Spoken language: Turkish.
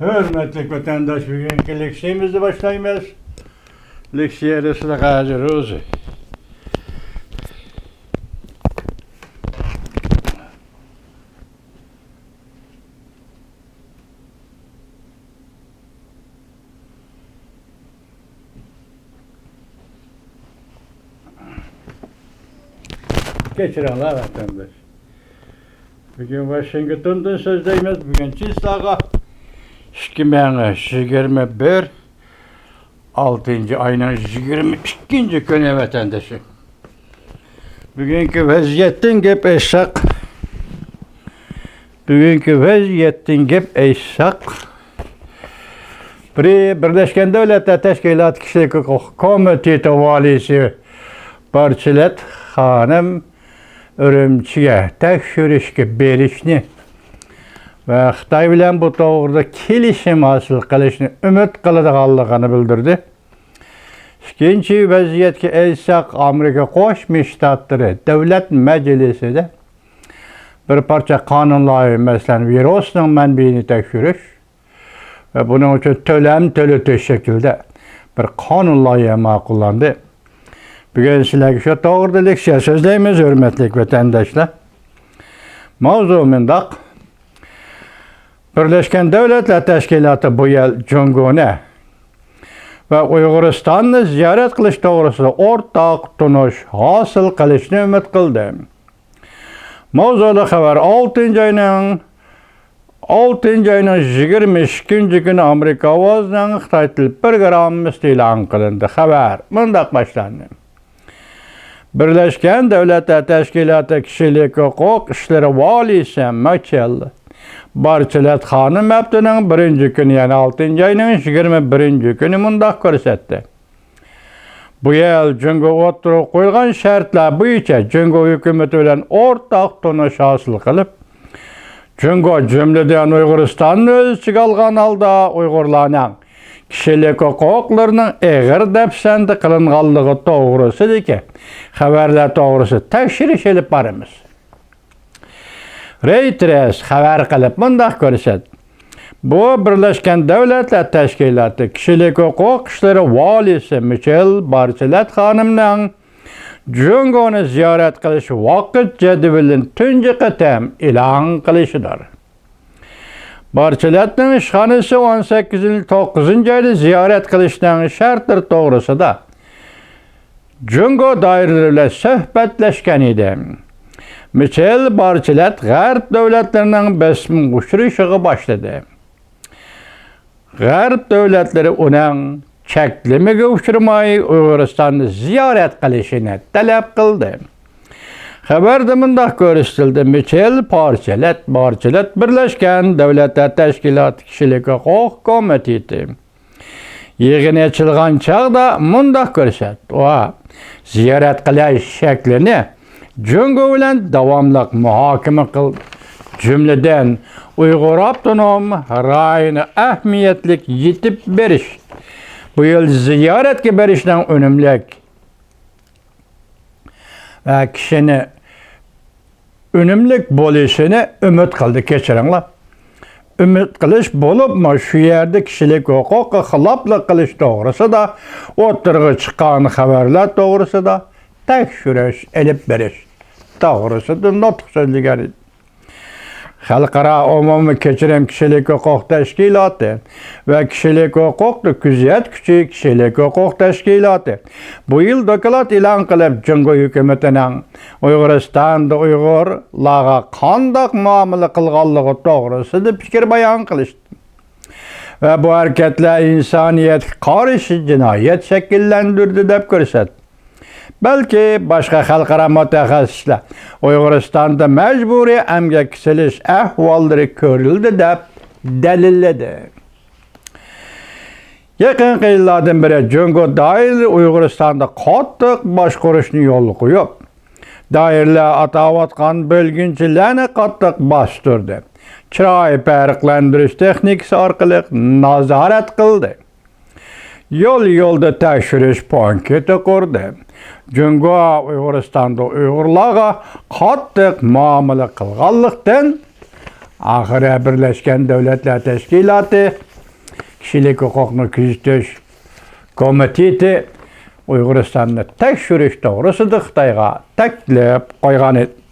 Hürmetli vatandaş, bugünkü leksiyemizi başlayımız. Leksiye arasında hazırız. Geçirenler vatandaş. Bugün Washington'dan sözdeyimiz. Bugün Çislağa 2021 6. ayının 22. günü vatandaşı. Bugünkü vaziyetten gep eşsak. Birleşken Devletler Teşkilatı Kişilik Hukuk Komiteti valisi Barçelet Hanım Ürümçi'ye tekşürüşkü berişini ve Xitay bilen bu doğruda kelişim hasıl kılışını ümit kılıdığanlığını bildirdi. İkinci vaziyetki elsak Amerika Qo'shma Shtatları Devlet Meclisi'de bir parça kanun layihəsinin virusinin mənbeyini tekşürüş ve bunun için töletü şekilde bir kanun layihəsi ma'qullandı. Bugün sizlerge şu doğruda leksiya sözleyimiz hürmetlik vatandaşlar. Mavzumundaq Birleşken Devletler Teşkilatı bu yıl Cungune ve Uyguristan'ı ziyaret kılış doğrusu ortak tunuş hasıl kılışını ümit kıldı. Mavzuda haber 6. ayının 22. günü Amerika avazının Xitay til programımız ilan kılındı. Haber mundaq başlandı. Birleşken Devletler Teşkilatı Kişilik Hukuk İşleri Valisi Michel Barçelet Hanım Abdü'nün 1. günü yani 6. ayının 21. günü mundaq görsetdi. Bu yıl Cungo oturup koyulgan şartlar boyunca Cungo hükümeti bilen ortak tunuş hasıl kılıp Cungo cümleden Uyguristan'ı öz içine algan halda Uygurlarning kişilik hukuklarının eğer depsendi kılınganlığı doğrusudur ki haberler doğrusu tekşiriş edip barımız. Reuters haber kılıp mundaq görset. Bu Birleşken Devletler Teşkilatı Kişilik Hukuk İşleri Valisi Michel Barçelet Hanım'ın Cungo'nu ziyaret kılış vakit cedvelin tünce kıtem ilan kılışıdır. Barçelet'in işhanesi 18. ayda ziyaret kılışının şartları doğrusu da Cungo daireleriyle söhbetleşken idi. Michel Barçelet Garp devletlerinin besmin uçuruşuğu başladı. Garp devletleri onun çeklimege uçurmayı Uyguristan'ı ziyaret kılışını talep kıldı. Haberde mundaq görüştüldü. Michel Barçelet Birleşken Devletler Teşkilatı Kişilik Hukuk Komiteti yığını açılgan çağda mundaq görüşet. O ziyaret kılış şeklini Cungo bilen davamlıq muhakeme kıl. Cümleden Uygur Abdunum rayını ahmiyetlik yitip beriş. Bu yıl ziyaret berişden önümlük ve kişini önümlük boluşunu ümit kıldı geçirenler. Ümit kılış bolup mu şu yerde kişilik hukuku hılaplı kılış doğrusu da oturgu çıkan haberler doğrusu da tekşürüş elip beriş doğrusu da notuk sözlüğü. Halkara Umumi Keçirim Kişilik Hukuk Teşkilatı ve Kişilik Hukuk Küziyet Küçük Kişilik Hukuk Teşkilatı bu yıl dokulat ilan kılıp Cungo hükümetinin Uyguristan'da Uygurlarga qandaq muamele kılganlığı doğrusu da fikir bayan kılıştı. Ve bu hareketler insaniyet karşı cinayet şekillendirdi dep görsetdi. Belki başka halkara mütehassisler Uyguristan'da mecburi emgek siliş ahvalları görüldü de delilledi. Yakın yıllardan beri Cungo dair Uyguristan'da qattiq başquruşni yolu qo'yib, dairler atavatgan bölgünçilerini qattiq bastırdı. Chiroy farqlantirish texnikasi orqali nazorat qildi. Yolda tekşiriş punkti kurdu. Cungo Uyguristan'da Uygurlarga qattiq muamele kılganlıktan ahire Birleşken Devletler Teşkilatı Kişilik hukukunu küzetiş komiteti Uyguristan'da tekşürüş doğrusida Xitayga teklip koygan edi.